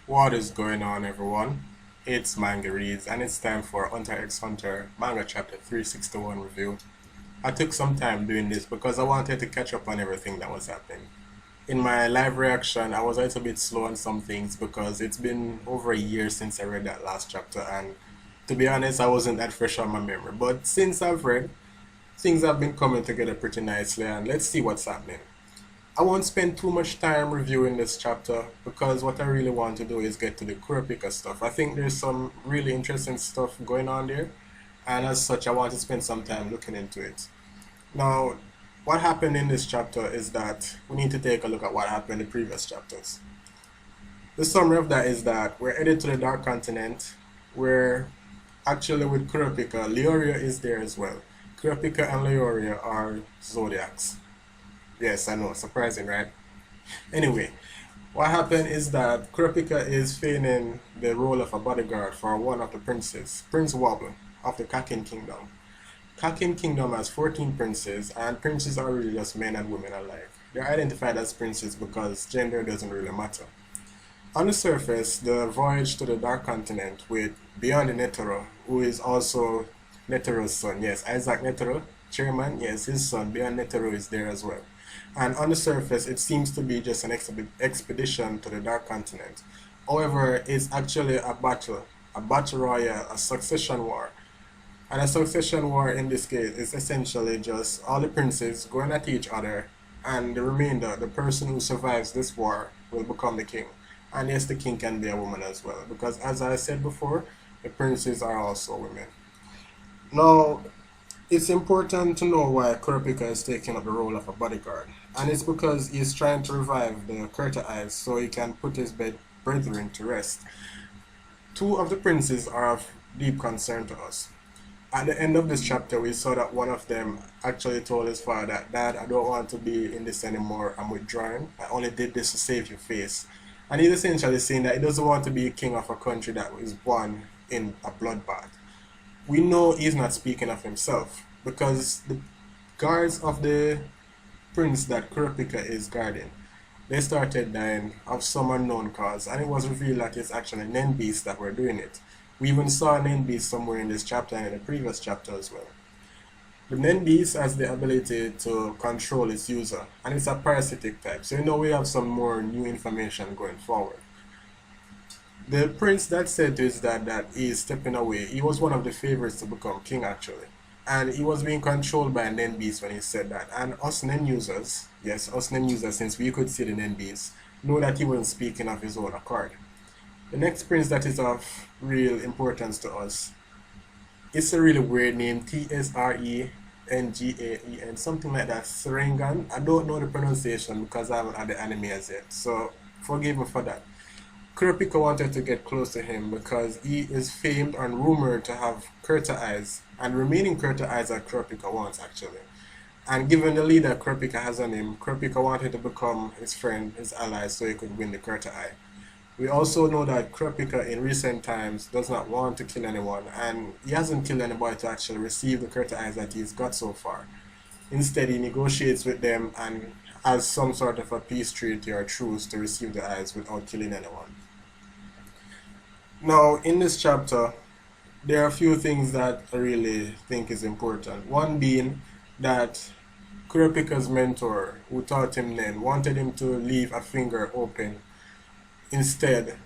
What is going on, everyone? It's Manga Reads, and it's time for Hunter x Hunter Manga Chapter 361 review. I took some time doing this because I wanted to catch up on everything that was happening. In my live reaction, I was a little bit slow on some things because it's been over a year since I read that last chapter, and to be honest, I wasn't that fresh on my memory. But since I've read, things have been coming together pretty nicely, and let's see what's happening. I won't spend too much time reviewing this chapter because what I really want to do is get to the Kurapika stuff. I think there's some really interesting stuff going on there, and as such I want to spend some time looking into it. Now, what happened in this chapter is that we need to take a look at what happened in the previous chapters. The summary of that is that we're headed to the Dark Continent, where actually with Kurapika, Leoria is there as well. Kurapika and Leoria are zodiacs. Yes, I know, surprising, right? Anyway, what happened is that Kurapika is feigning the role of a bodyguard for one of the princes, Prince Wobble of the Kakin Kingdom. Kakin Kingdom has 14 princes, and princes are really just men and women alike. They're identified as princes because gender doesn't really matter. On the surface, the voyage to the Dark Continent with Beyond the Netero, who is also Netero's son. Yes, Isaac Netero, chairman, yes, his son, Beyond Netero, is there as well. And on the surface, it seems to be just an expedition to the Dark Continent. However, it's actually a battle royale, a succession war. And a succession war in this case is essentially just all the princes going at each other, and the remainder, the person who survives this war, will become the king. And yes, the king can be a woman as well, because as I said before, the princes are also women. Now, it's important to know why Kurapika is taking up the role of a bodyguard, and it's because he's trying to revive the Kurta eyes so he can put his brethren to rest. Two of the princes are of deep concern to us. At the end of this chapter, we saw that one of them actually told his father, "Dad, I don't want to be in this anymore, I'm withdrawing. I only did this to save your face." And he's essentially saying that he doesn't want to be king of a country that was born in a bloodbath. We know he's not speaking of himself, because the guards of the prince that Kurapika is guarding, they started dying of some unknown cause, and it was revealed that it's actually Nen beasts that were doing it. We even saw a Nen beast somewhere in this chapter and in the previous chapter as well. The Nen beast has the ability to control its user, and it's a parasitic type, so we have some more new information going forward. The prince that said to his dad that he is stepping away, he was one of the favorites to become king actually. And he was being controlled by a Nen beast when he said that. And us Nen users, yes, us Nen users, since we could see the Nen beast, know that he wasn't speaking of his own accord. The next prince that is of real importance to us, it's a really weird name, Tsrengaen, something like that, Serengan. I don't know the pronunciation because I haven't had the anime as yet, so forgive me for that. Kurapika wanted to get close to him because he is famed and rumored to have Kurta eyes, and remaining Kurta eyes that Kurapika wants actually. And given the lead that Kurapika has on him, Kurapika wanted to become his friend, his ally, so he could win the Kurta eye. We also know that Kurapika in recent times does not want to kill anyone, and he hasn't killed anybody to actually receive the Kurta eyes that he's got so far. Instead, he negotiates with them and has some sort of a peace treaty or truce to receive the eyes without killing anyone. Now, in this chapter, there are a few things that I really think is important. One being that Kurapika's mentor, who taught him Nen, wanted him to leave a finger open. Instead,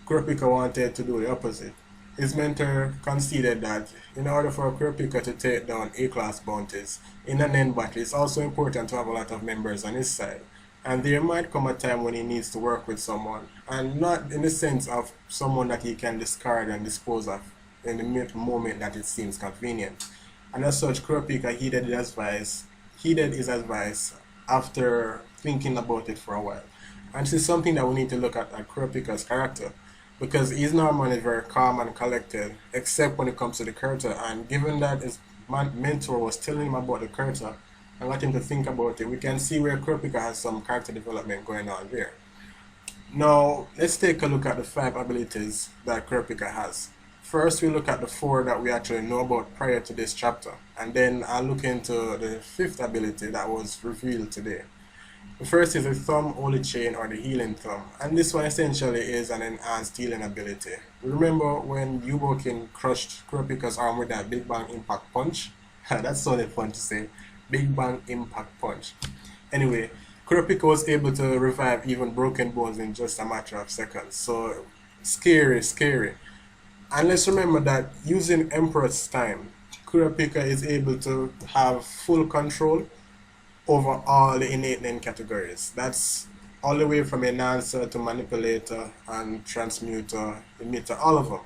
Kurapika wanted to do the opposite. His mentor conceded that in order for Kurapika to take down A-class bounties in a Nen battle, it's also important to have a lot of members on his side. And there might come a time when he needs to work with someone, and not in the sense of someone that he can discard and dispose of in the moment that it seems convenient. And as such, Kurapika heeded his advice after thinking about it for a while. And this is something that we need to look at Kurapika's character, because he's normally very calm and collected, except when it comes to the Kurta. And given that his mentor was telling him about the Kurta and got him to think about it, we can see where Kurapika has some character development going on there. Now, let's take a look at the 5 abilities that Kurapika has. First, we look at the 4 that we actually know about prior to this chapter, and then I'll look into the 5th ability that was revealed today. The first is the Thumb Holy Chain, or the Healing Thumb, and this one essentially is an enhanced healing ability. Remember when Yubokin crushed Kurapika's arm with that Big Bang Impact Punch? That sounded fun to say. Big Bang Impact Punch. Anyway, Kurapika was able to revive even broken bones in just a matter of seconds, so scary, scary. And let's remember that using Emperor's Time, Kurapika is able to have full control over all the innate name categories. That's all the way from enhancer to manipulator and transmuter, emitter, all of them.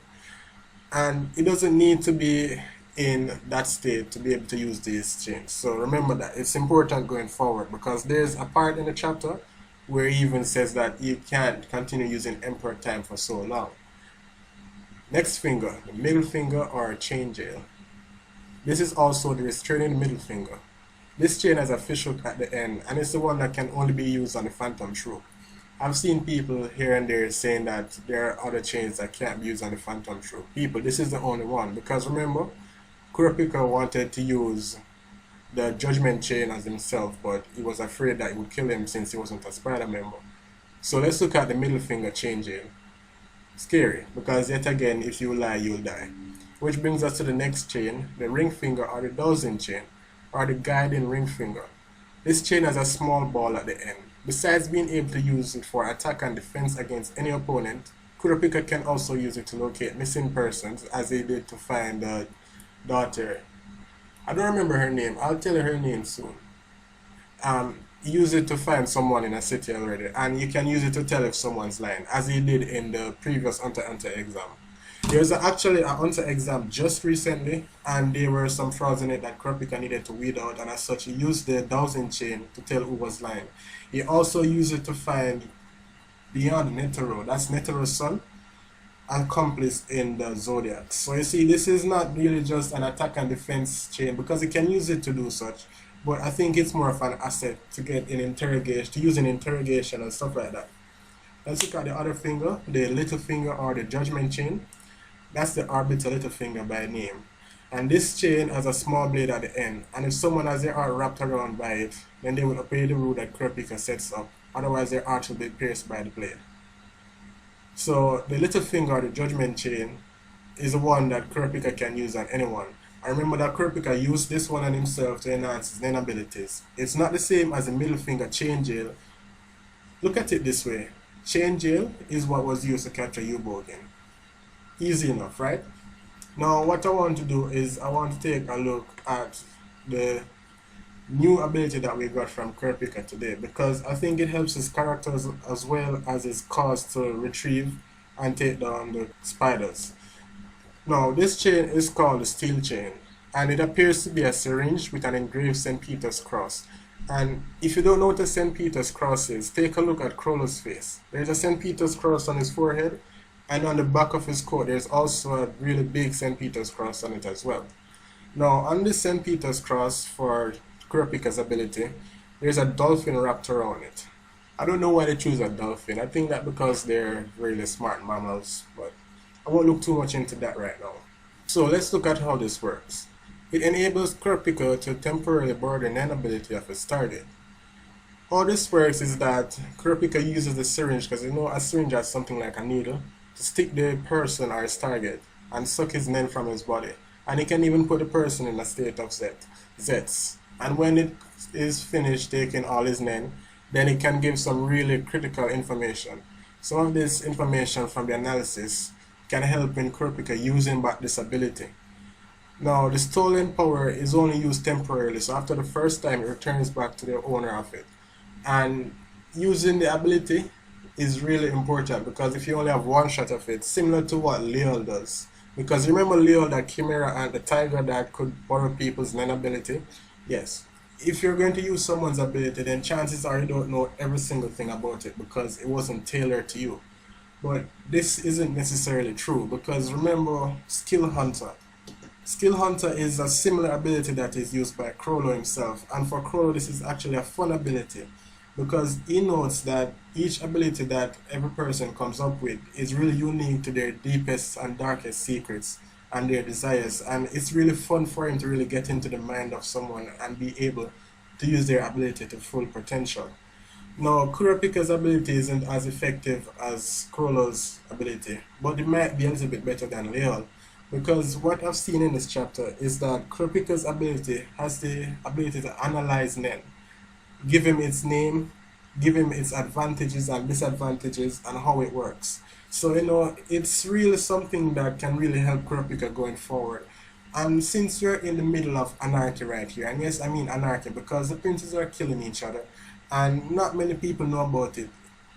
And it doesn't need to be in that state to be able to use these chains. So remember that it's important going forward, because there's a part in the chapter where he even says that you can't continue using Emperor Time for so long. Next finger, the middle finger, or chain jail. This is also the restraining middle finger. This chain has a fishhook at the end, and it's the one that can only be used on the Phantom Troop. I've seen people here and there saying that there are other chains that can't be used on the Phantom Troop. People, this is the only one, because remember, Kurapika wanted to use the Judgment Chain as himself, but he was afraid that it would kill him since he wasn't a Spider member. So let's look at the middle finger chain jail. Scary, because yet again, if you lie, you'll die. Which brings us to the next chain, the ring finger, or the dowsing chain, or the guiding ring finger. This chain has a small ball at the end. Besides being able to use it for attack and defense against any opponent, Kurapika can also use it to locate missing persons, as he did to find the daughter. I don't remember her name, I'll tell you her name soon. Use it to find someone in a city already, and you can use it to tell if someone's lying, as he did in the previous Hunter x Hunter exam. There's actually a Hunter exam just recently, and there were some frauds in it that Kurapika needed to weed out, and as such he used the dowsing chain to tell who was lying. He also used it to find Beyond Netero, that's Netero's son, accomplice in the Zodiac. So you see, this is not really just an attack and defense chain, because he can use it to do such, but I think it's more of an asset to get in interrogation, to use in interrogation and stuff like that. Let's look at the other finger, the little finger, or the Judgment Chain. That's the Arbiter little finger by name. And this chain has a small blade at the end, and if someone has their heart wrapped around by it, then they will obey the rule that Kurapika sets up, otherwise their heart will be pierced by the blade. So the little finger, or the Judgment Chain, is the one that Kurapika can use on anyone. I remember that Kurapika used this one on himself to enhance his Nen abilities. It's not the same as the middle finger chain jail. Look at it this way. Chain jail is what was used to capture Yubokin. Easy enough, right? Now what I want to do is I want to take a look at the new ability that we got from Kurapika today, because I think it helps his characters as well as his cause to retrieve and take down the spiders. Now this chain is called the Steel Chain, and it appears to be a syringe with an engraved St. Peter's cross. And if you don't know what a St. Peter's cross is, take a look at Krollo's face. There's a St. Peter's cross on his forehead, and on the back of his coat there's also a really big St. Peter's cross on it as well. Now on this St. Peter's cross, for Kurapika's ability, there's a dolphin wrapped around it. I don't know why they choose a dolphin. I think that because they're really smart mammals, but I won't look too much into that right now. So let's look at how this works. It enables Kurapika to temporarily borrow the Nen ability of his target. How this works is that Kurapika uses the syringe, because you know a syringe has something like a needle, to stick the person or his target and suck his Nen from his body. And he can even put the person in a state of Zets. And when it is finished taking all his Nen, then it can give some really critical information. Some of this information from the analysis can help in Kurapika using back this ability. Now the stolen power is only used temporarily, so after the first time it returns back to the owner of it. And using the ability is really important, because if you only have one shot of it, similar to what Leo does. Because remember Leo, that Chimera and the tiger that could borrow people's Nen ability? Yes. If you're going to use someone's ability, then chances are you don't know every single thing about it, because it wasn't tailored to you. But this isn't necessarily true, because remember Skill Hunter. Skill Hunter is a similar ability that is used by Krollo himself, and for Krollo this is actually a fun ability. because he notes that each ability that every person comes up with is really unique to their deepest and darkest secrets and their desires, and it's really fun for him to really get into the mind of someone and be able to use their ability to full potential. Now, Kurapika's ability isn't as effective as Krollo's ability, but it might be a little bit better than Leon. Because what I've seen in this chapter is that Kurapika's ability has the ability to analyze Nen, give him its name, give him its advantages and disadvantages, and how it works. So, it's really something that can really help Kurapika going forward. And since we're in the middle of anarchy right here, and yes, I mean anarchy because the princes are killing each other, and not many people know about it.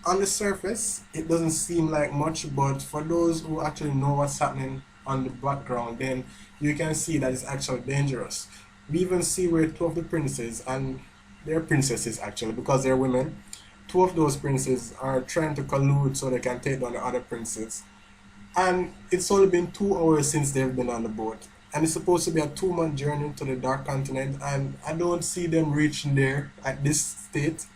On the surface, it doesn't seem like much, but for those who actually know what's happening on the background, then you can see that it's actually dangerous. We even see where two of the princes, and they're princesses actually because they're women, two of those princes are trying to collude so they can take down the other princes. And it's only been 2 hours since they've been on the boat. And it's supposed to be a 2-month journey to the Dark Continent, and I don't see them reaching there at this state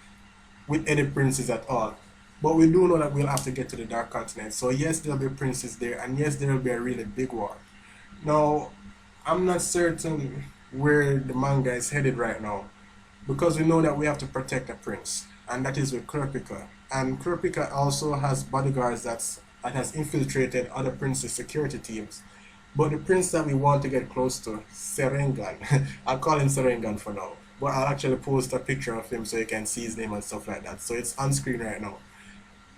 with any princes at all. But we do know that we'll have to get to the Dark Continent. So yes, there'll be princes there, and yes, there will be a really big war. Now, I'm not certain where the manga is headed right now, because we know that we have to protect a prince, and that is with Kurapika. And Kurapika also has bodyguards that has infiltrated other princes' security teams. But the prince that we want to get close to, Serengan, I'll call him Serengan for now, but I'll actually post a picture of him so you can see his name and stuff like that. So it's on screen right now.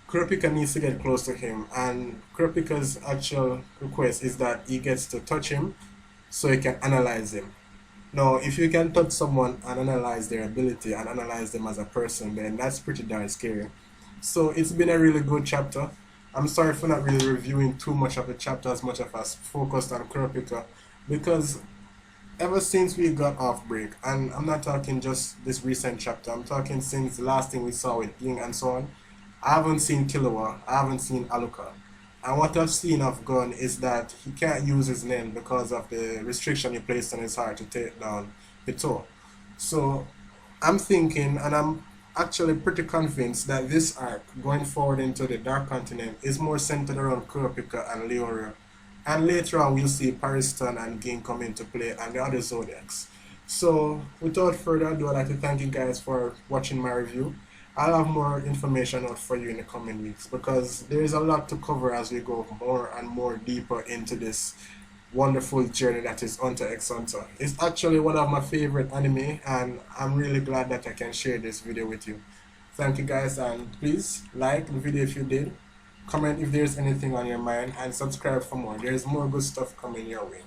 Kurapika needs to get close to him, and Kurapika's actual request is that he gets to touch him so he can analyze him. Now, if you can touch someone and analyze their ability and analyze them as a person, then that's pretty darn scary. So it's been a really good chapter. I'm sorry for not really reviewing too much of the chapter as much as I focused on Kurapika, because ever since we got off break, and I'm not talking just this recent chapter, I'm talking since the last thing we saw with Ying and so on, I haven't seen Killua, I haven't seen Aluka. And what I've seen of Gon is that he can't use his name because of the restriction he placed on his heart to take down Hito. So I'm thinking, and I'm actually pretty convinced that this arc going forward into the Dark Continent is more centered around Kurapika and Leorio. And later on we'll see Pariston and Ging come into play and the other Zodiacs. So without further ado, I'd like to thank you guys for watching my review. I'll have more information out for you in the coming weeks because there is a lot to cover as we go more and more deeper into this wonderful journey that is Hunter x Hunter. It's actually one of my favorite anime, and I'm really glad that I can share this video with you. Thank you guys, and please like the video if you did, comment if there's anything on your mind, and subscribe for more. There's more good stuff coming your way.